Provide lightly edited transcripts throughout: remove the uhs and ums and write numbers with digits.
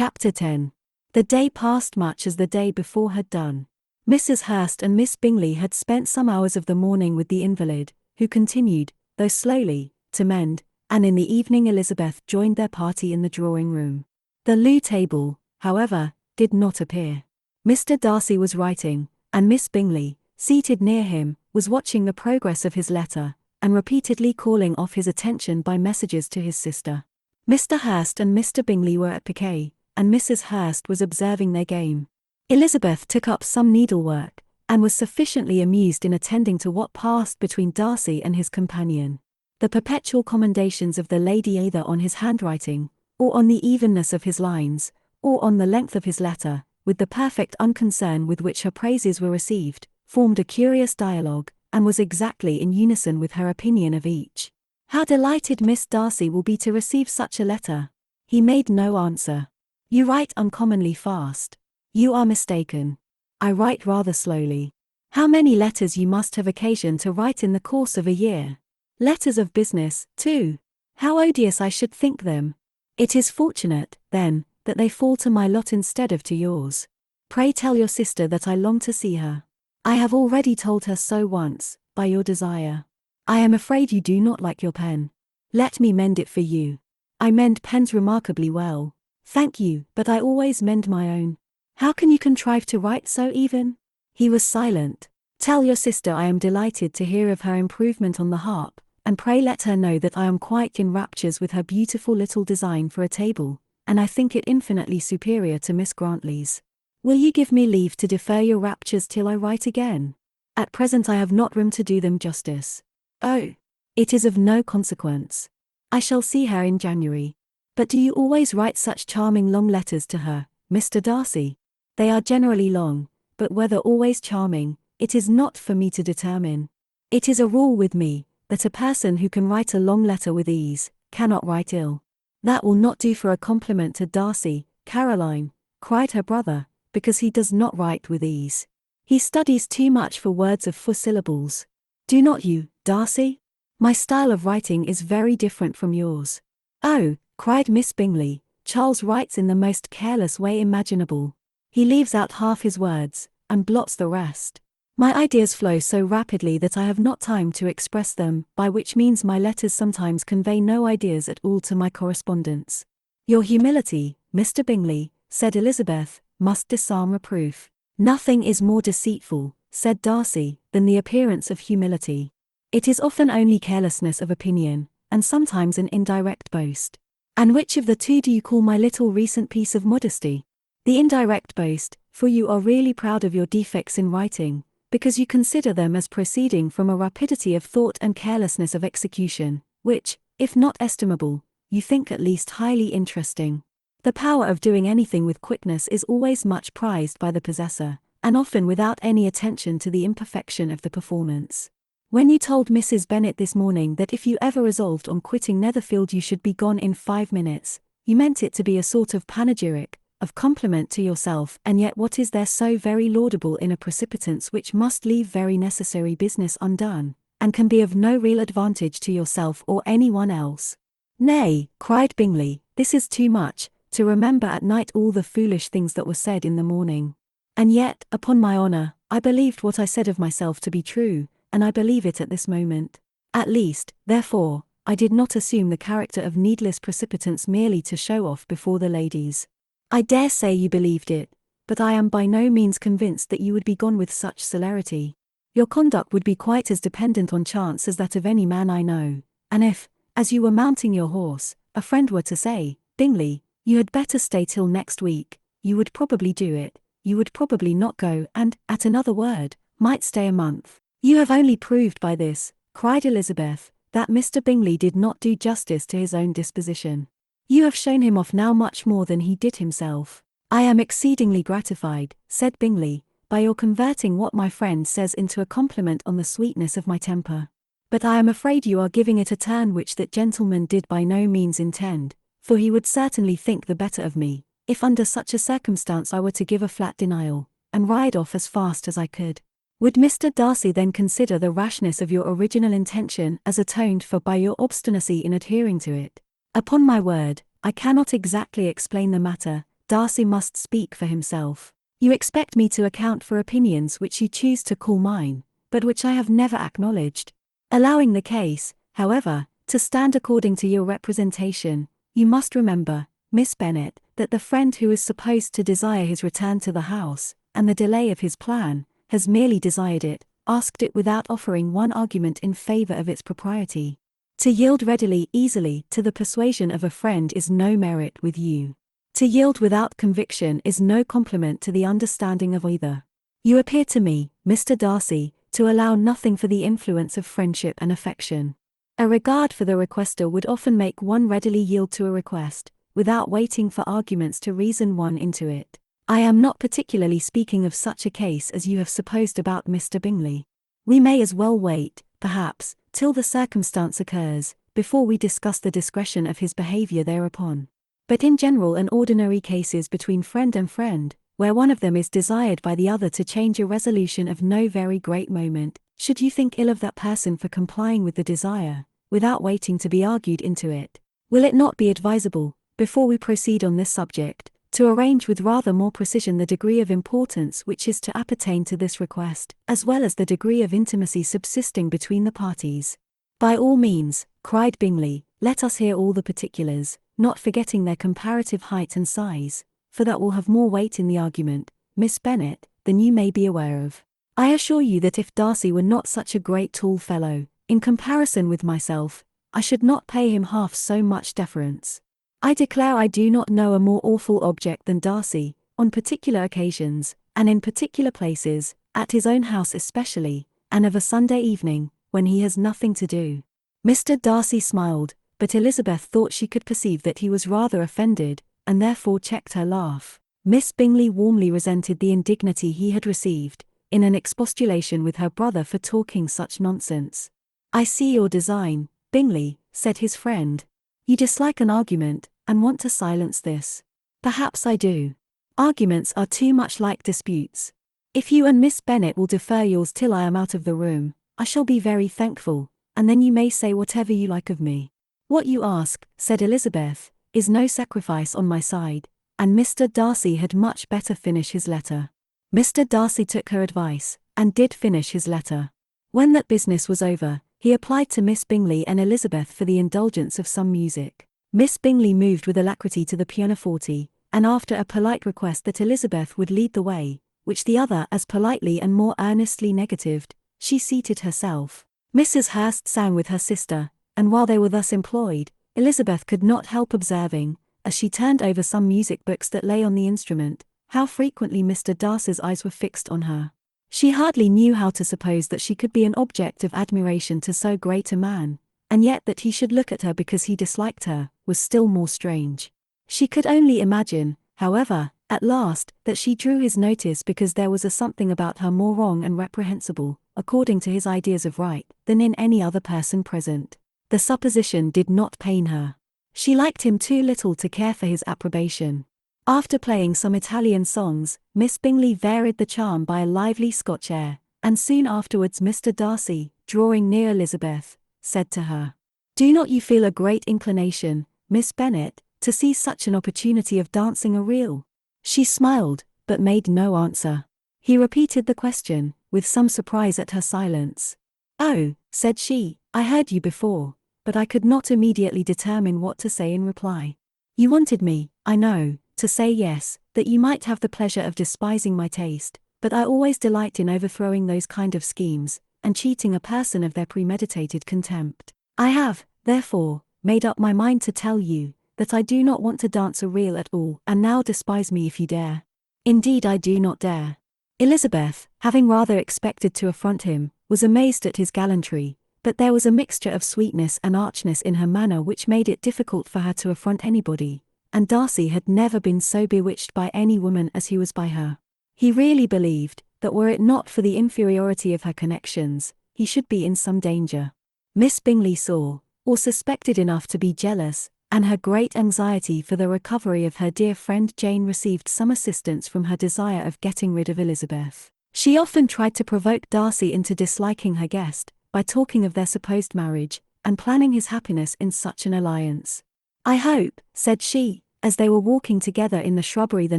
Chapter 10. The day passed much as the day before had done. Mrs. Hurst and Miss Bingley had spent some hours of the morning with the invalid, who continued, though slowly, to mend, and in the evening Elizabeth joined their party in the drawing-room. The loo table, however, did not appear. Mr. Darcy was writing, and Miss Bingley, seated near him, was watching the progress of his letter, and repeatedly calling off his attention by messages to his sister. Mr. Hurst and Mr. Bingley were at piquet, and Mrs. Hurst was observing their game. Elizabeth took up some needlework, and was sufficiently amused in attending to what passed between Darcy and his companion. The perpetual commendations of the lady either on his handwriting, or on the evenness of his lines, or on the length of his letter, with the perfect unconcern with which her praises were received, formed a curious dialogue, and was exactly in unison with her opinion of each. "How delighted Miss Darcy will be to receive such a letter." He made no answer. "You write uncommonly fast." "You are mistaken. I write rather slowly." "How many letters you must have occasion to write in the course of a year." "Letters of business, too. How odious I should think them." "It is fortunate, then, that they fall to my lot instead of to yours. Pray tell your sister that I long to see her." "I have already told her so once, by your desire." "I am afraid you do not like your pen." "Let me mend it for you." "I mend pens remarkably well." "Thank you, but I always mend my own." "How can you contrive to write so even?" He was silent. "Tell your sister I am delighted to hear of her improvement on the harp, and pray let her know that I am quite in raptures with her beautiful little design for a table, and I think it infinitely superior to Miss Grantley's. Will you give me leave to defer your raptures till I write again? At present I have not room to do them justice." "Oh, it is of no consequence. I shall see her in January." "But do you always write such charming long letters to her, Mr. Darcy?" "They are generally long, but whether always charming, it is not for me to determine. It is a rule with me, that a person who can write a long letter with ease, cannot write ill." "That will not do for a compliment to Darcy, Caroline," cried her brother, "because he does not write with ease. He studies too much for words of 4 syllables. Do not you, Darcy? My style of writing is very different from yours." "Oh," cried Miss Bingley, "Charles writes in the most careless way imaginable. He leaves out half his words, and blots the rest. My ideas flow so rapidly that I have not time to express them, by which means my letters sometimes convey no ideas at all to my correspondents." "Your humility, Mr. Bingley," said Elizabeth, "must disarm reproof." "Nothing is more deceitful," said Darcy, "than the appearance of humility. It is often only carelessness of opinion, and sometimes an indirect boast." "And which of the two do you call my little recent piece of modesty?" "The indirect boast, for you are really proud of your defects in writing, because you consider them as proceeding from a rapidity of thought and carelessness of execution, which, if not estimable, you think at least highly interesting. The power of doing anything with quickness is always much prized by the possessor, and often without any attention to the imperfection of the performance. When you told Mrs. Bennet this morning that if you ever resolved on quitting Netherfield you should be gone in 5 minutes, you meant it to be a sort of panegyric, of compliment to yourself, and yet what is there so very laudable in a precipitance which must leave very necessary business undone, and can be of no real advantage to yourself or any one else?" "Nay," cried Bingley, "this is too much, to remember at night all the foolish things that were said in the morning. And yet, upon my honour, I believed what I said of myself to be true, and I believe it at this moment. At least, therefore, I did not assume the character of needless precipitance merely to show off before the ladies." "I dare say you believed it, but I am by no means convinced that you would be gone with such celerity. Your conduct would be quite as dependent on chance as that of any man I know, and if, as you were mounting your horse, a friend were to say, 'Bingley, you had better stay till next week,' you would probably do it, you would probably not go, and, at another word, might stay a month." "You have only proved by this," cried Elizabeth, "that Mr. Bingley did not do justice to his own disposition. You have shown him off now much more than he did himself." "I am exceedingly gratified," said Bingley, "by your converting what my friend says into a compliment on the sweetness of my temper. But I am afraid you are giving it a turn which that gentleman did by no means intend, for he would certainly think the better of me, if under such a circumstance I were to give a flat denial, and ride off as fast as I could. Would Mr. Darcy then consider the rashness of your original intention as atoned for by your obstinacy in adhering to it? Upon my word, I cannot exactly explain the matter, Darcy must speak for himself. You expect me to account for opinions which you choose to call mine, but which I have never acknowledged. Allowing the case, however, to stand according to your representation, you must remember, Miss Bennet, that the friend who is supposed to desire his return to the house, and the delay of his plan, has merely desired it, asked it without offering one argument in favour of its propriety. To yield readily, easily, to the persuasion of a friend is no merit with you. To yield without conviction is no compliment to the understanding of either. You appear to me, Mr. Darcy, to allow nothing for the influence of friendship and affection. A regard for the requester would often make one readily yield to a request, without waiting for arguments to reason one into it. I am not particularly speaking of such a case as you have supposed about Mr. Bingley. We may as well wait, perhaps, till the circumstance occurs, before we discuss the discretion of his behaviour thereupon. But in general and ordinary cases between friend and friend, where one of them is desired by the other to change a resolution of no very great moment, should you think ill of that person for complying with the desire, without waiting to be argued into it, will it not be advisable, before we proceed on this subject, to arrange with rather more precision the degree of importance which is to appertain to this request, as well as the degree of intimacy subsisting between the parties? By all means, cried Bingley, let us hear all the particulars, not forgetting their comparative height and size, for that will have more weight in the argument, Miss Bennet, than you may be aware of. I assure you that if Darcy were not such a great tall fellow, in comparison with myself, I should not pay him half so much deference. I declare I do not know a more awful object than Darcy, on particular occasions, and in particular places, at his own house especially, and of a Sunday evening, when he has nothing to do. Mr. Darcy smiled, but Elizabeth thought she could perceive that he was rather offended, and therefore checked her laugh. Miss Bingley warmly resented the indignity he had received, in an expostulation with her brother for talking such nonsense. I see your design, Bingley, said his friend. You dislike an argument, and want to silence this. Perhaps I do. Arguments are too much like disputes. If you and Miss Bennet will defer yours till I am out of the room, I shall be very thankful, and then you may say whatever you like of me. What you ask, said Elizabeth, is no sacrifice on my side, and Mr. Darcy had much better finish his letter. Mr. Darcy took her advice, and did finish his letter. When that business was over, he applied to Miss Bingley and Elizabeth for the indulgence of some music. Miss Bingley moved with alacrity to the pianoforte, and after a polite request that Elizabeth would lead the way, which the other as politely and more earnestly negatived, she seated herself. Mrs. Hurst sang with her sister, and while they were thus employed, Elizabeth could not help observing, as she turned over some music books that lay on the instrument, how frequently Mr. Darcy's eyes were fixed on her. She hardly knew how to suppose that she could be an object of admiration to so great a man, and yet that he should look at her because he disliked her, was still more strange. She could only imagine, however, at last, that she drew his notice because there was a something about her more wrong and reprehensible, according to his ideas of right, than in any other person present. The supposition did not pain her. She liked him too little to care for his approbation. After playing some Italian songs, Miss Bingley varied the charm by a lively Scotch air, and soon afterwards Mr. Darcy, drawing near Elizabeth, said to her, "Do not you feel a great inclination, Miss Bennet, to see such an opportunity of dancing a reel?" She smiled, but made no answer. He repeated the question, with some surprise at her silence. "Oh," said she, "I heard you before, but I could not immediately determine what to say in reply. You wanted me, I know, to say yes, that you might have the pleasure of despising my taste, but I always delight in overthrowing those kind of schemes, and cheating a person of their premeditated contempt. I have, therefore, made up my mind to tell you, that I do not want to dance a reel at all, and now despise me if you dare." "Indeed I do not dare." Elizabeth, having rather expected to affront him, was amazed at his gallantry, but there was a mixture of sweetness and archness in her manner which made it difficult for her to affront anybody, and Darcy had never been so bewitched by any woman as he was by her. He really believed, that were it not for the inferiority of her connections, he should be in some danger. Miss Bingley saw, or suspected enough to be jealous, and her great anxiety for the recovery of her dear friend Jane received some assistance from her desire of getting rid of Elizabeth. She often tried to provoke Darcy into disliking her guest, by talking of their supposed marriage, and planning his happiness in such an alliance. "I hope," said she, As they were walking together in the shrubbery the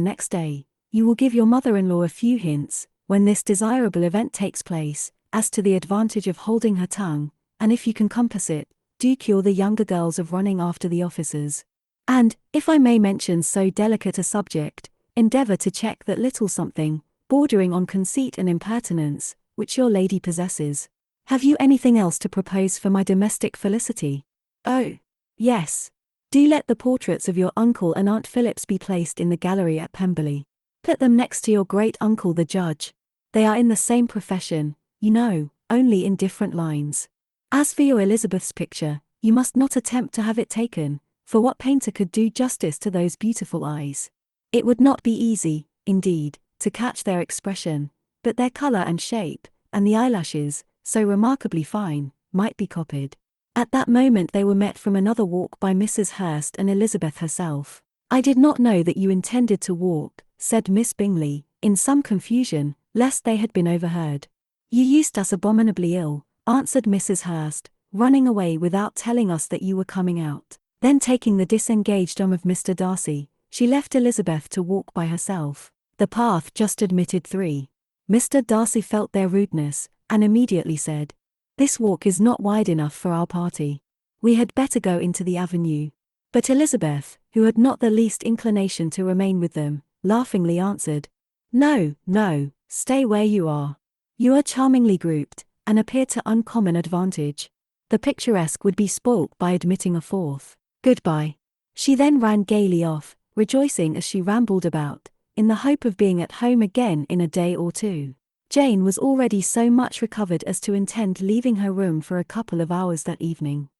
next day, you will give your mother-in-law a few hints, when this desirable event takes place, as to the advantage of holding her tongue, and if you can compass it, do cure the younger girls of running after the officers. And, if I may mention so delicate a subject, endeavour to check that little something, bordering on conceit and impertinence, which your lady possesses. Have you anything else to propose for my domestic felicity? Oh, yes. Do let the portraits of your uncle and Aunt Phillips be placed in the gallery at Pemberley. Put them next to your great-uncle the judge. They are in the same profession, you know, only in different lines. As for your Elizabeth's picture, you must not attempt to have it taken, for what painter could do justice to those beautiful eyes? It would not be easy, indeed, to catch their expression, but their colour and shape, and the eyelashes, so remarkably fine, might be copied. At that moment they were met from another walk by Mrs. Hurst and Elizabeth herself. I did not know that you intended to walk, said Miss Bingley, in some confusion, lest they had been overheard. You used us abominably ill, answered Mrs. Hurst, running away without telling us that you were coming out. Then taking the disengaged arm of Mr. Darcy, she left Elizabeth to walk by herself. The path just admitted 3. Mr. Darcy felt their rudeness, and immediately said, "This walk is not wide enough for our party. We had better go into the avenue." But Elizabeth, who had not the least inclination to remain with them, laughingly answered, "No, no, stay where you are. You are charmingly grouped, and appear to uncommon advantage. The picturesque would be spoilt by admitting a 4th. Goodbye." She then ran gaily off, rejoicing as she rambled about, in the hope of being at home again in a day or 2. Jane was already so much recovered as to intend leaving her room for a couple of hours that evening.